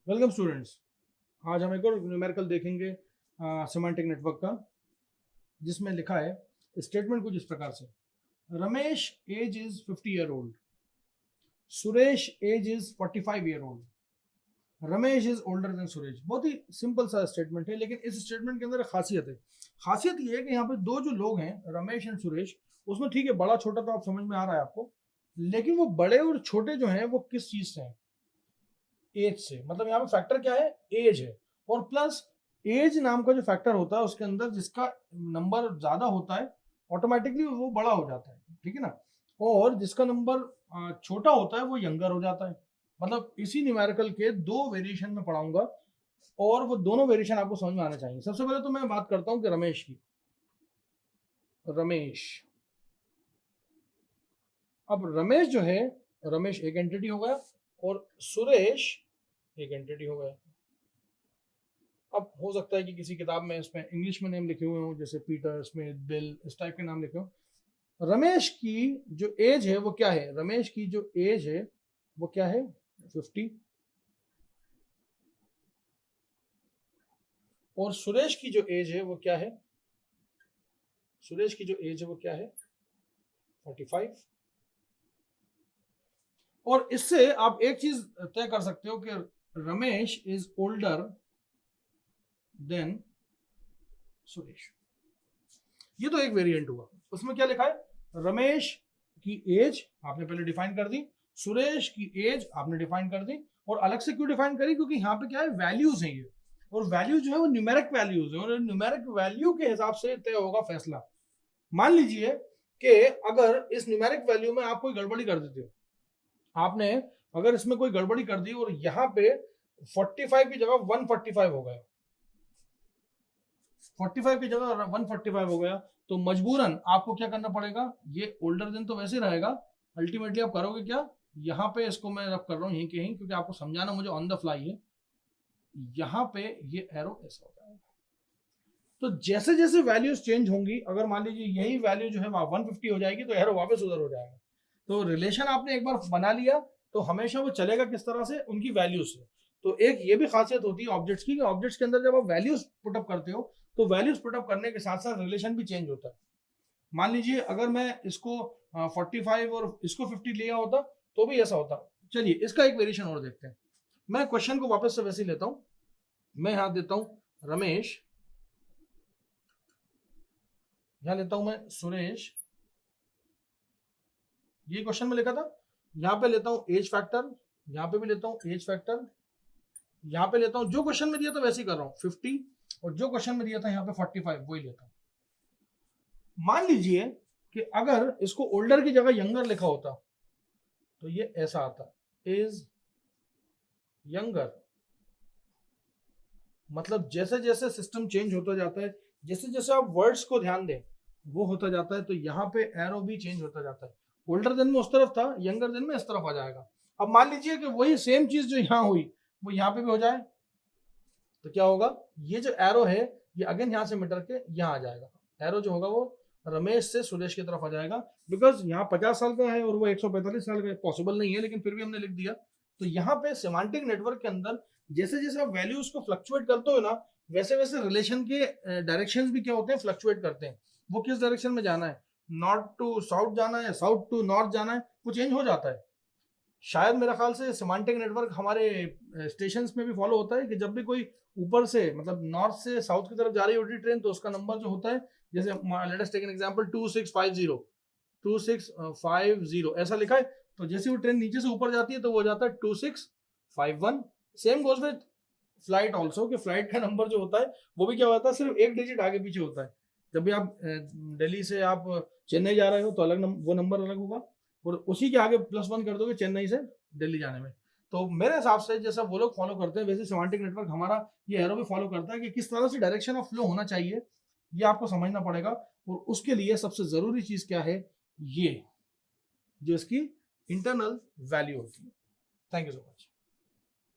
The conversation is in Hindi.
Welcome students. आज हम एक और न्यूमेरिकल देखेंगे सेमांटिक नेटवर्क का, जिसमें लिखा है स्टेटमेंट कुछ इस प्रकार से। Ramesh age is 50 year old, Suresh age is 45 year old, Ramesh is older than Suresh. बहुत ही सिंपल सा स्टेटमेंट है, लेकिन इस स्टेटमेंट के अंदर एक खासियत है। खासियत ये है कि यहाँ पे दो जो लोग हैं, रमेश एंड सुरेश, उसमें ठीक है बड़ा छोटा तो आप समझ में आ रहा है आपको, लेकिन वो बड़े और छोटे जो हैं वो किस चीज से हैं? एज से। मतलब यहाँ पे फैक्टर क्या है? एज है। और प्लस एज नाम का जो फैक्टर होता है उसके अंदर जिसका नंबर ज्यादा होता है ऑटोमेटिकली वो बड़ा हो जाता है, ठीक है ना। और जिसका नंबर छोटा होता है वो यंगर हो जाता है। मतलब इसी न्यूमेरिकल के दो वेरिएशन में पढ़ाऊंगा और वो दोनों वेरिएशन आपको समझ में आना चाहिए। सबसे पहले तो मैं बात करता हूं कि रमेश की। रमेश, अब रमेश जो है, रमेश एक एंटिटी हो गया और सुरेश एक एंटिटी हो गया। अब हो सकता है कि किसी किताब में इसमें इंग्लिश में नेम लिखे हुए हों, जैसे पीटर, स्मिथ, बिल, इस टाइप के नाम लिखे हों। रमेश की जो एज है वो क्या है? रमेश की जो एज है वो क्या है? 50। और सुरेश की जो एज है वो क्या है? सुरेश की जो एज है वो क्या है? 45। और इससे आप एक चीज तय कर सकते हो कि Ramesh is older than Suresh. ये तो एक वेरिएंट हुआ। उसमें क्या लिखा है? रमेश की एज आपने पहले डिफाइन कर दी, सुरेश की एज आपने डिफाइन कर दी। और अलग से क्यों डिफाइन करी? क्योंकि यहाँ पे क्या है, वैल्यूज हैं ये, और वैल्यू जो है वो न्यूमेरिक वैल्यूज है, और न्यूमेरिक वैल्यू के हिसाब से तय होगा फैसला। मान लीजिए कि अगर इस न्यूमेरिक वैल्यू में आप कोई गड़बड़ी कर देते हो, आपने अगर इसमें कोई गड़बड़ी कर दी और यहाँ पे 45 की जगह 145 हो गया, 45 की जगह 145 हो गया, तो मजबूरन आपको क्या करना पड़ेगा? ये ओल्डर देन तो वैसे रहेगा, अल्टीमेटली आप करोगे क्या? यहाँ पे इसको मैं रब कर रहा हूँ यहीं के यहीं, क्योंकि आपको समझाना मुझे ऑन द फ्लाई है। यहाँ पे ये एरो ऐसा हो जाएगा। तो जैसे जैसे वैल्यूज चेंज होंगी, अगर मान लीजिए यही वैल्यू जो है 150 हो जाएगी, तो एरो वापस उधर हो जाएगा। तो रिलेशन आपने एक बार बना लिया तो हमेशा वो चलेगा किस तरह से? उनकी वैल्यूज से। तो एक ये भी खासियत होती है ऑब्जेक्ट्स की, ऑब्जेक्ट्स के अंदर जब आप वैल्यूज पुटअप करते हो तो वैल्यूज पुटअप करने के साथ साथ रिलेशन भी चेंज होता है। मान लीजिए अगर मैं इसको 45 और इसको 50 लिया होता तो भी ऐसा होता। चलिए इसका एक वेरिएशन और देखते हैं। मैं क्वेश्चन को वापस से वैसे ही लेता हूं, मैं यहां देता हूं रमेश, यहां लेता हूं मैं सुरेश, ये क्वेश्चन में लिखा था। यहां पे लेता हूं एज फैक्टर, यहां पे भी लेता हूं एज फैक्टर, यहां पे लेता हूं जो क्वेश्चन में दिया था वैसे ही कर रहा हूं 50, और जो क्वेश्चन में दिया था यहां पे 45 वही लेता हूं। मान लीजिए कि अगर इसको ओल्डर की जगह यंगर लिखा होता तो ये ऐसा आता, इज यंगर। मतलब जैसे जैसे सिस्टम चेंज होता जाता है, जैसे जैसे आप वर्ड्स को ध्यान दें वो होता जाता है, तो यहाँ पे एरो भी चेंज होता जाता है। ओल्डर देन में उस तरफ था, यंगर देन में इस तरफ आ जाएगा। अब मान लीजिए कि वही सेम चीज जो यहाँ हुई वो यहाँ पे भी हो जाए, तो क्या होगा? ये जो एरो है ये अगेन यहाँ से मिटर के यहाँ आ जाएगा। एरो जो होगा वो रमेश से सुरेश की तरफ आ जाएगा, बिकॉज यहाँ 50 साल का है और वो 145 साल का है। पॉसिबल नहीं है लेकिन फिर भी हमने लिख दिया। तो यहाँ पे सेमांटिक नेटवर्क के अंदर जैसे जैसे आप वैल्यूज को फ्लक्चुएट करते हो ना, वैसे वैसे रिलेशन के डायरेक्शंस भी क्या होते हैं? फ्लक्चुएट करते हैं। वो किस डायरेक्शन में जाना है, नॉर्थ टू साउथ जाना है, साउथ टू नॉर्थ जाना है, वो चेंज हो जाता है। शायद मेरा ख्याल से सेमांटिक नेटवर्क हमारे स्टेशन में भी फॉलो होता है कि जब भी कोई ऊपर से मतलब नॉर्थ से साउथ की तरफ जा रही होती है ट्रेन, तो उसका नंबर जो होता है, जैसे let us take an example 2650, 2650 ऐसा लिखा है, तो जैसे वो ट्रेन नीचे से ऊपर जाती है तो वो हो जाता है 2651। Same goes with flight also, कि फ्लाइट का नंबर जो होता है वो भी क्या होता है, सिर्फ एक डिजिट आगे पीछे होता है। जब भी आप दिल्ली से आप चेन्नई जा रहे हो तो अलग वो नंबर अलग होगा, और उसी के आगे +1 कर दोगे चेन्नई से दिल्ली जाने में। तो मेरे हिसाब से जैसा वो लोग फॉलो करते हैं वैसे सेमांटिक नेटवर्क हमारा ये एरो भी फॉलो करता है कि किस तरह से डायरेक्शन ऑफ फ्लो होना चाहिए, ये आपको समझना पड़ेगा। और उसके लिए सबसे जरूरी चीज क्या है? ये जो इसकी इंटरनल वैल्यू होती है। Thank you so much.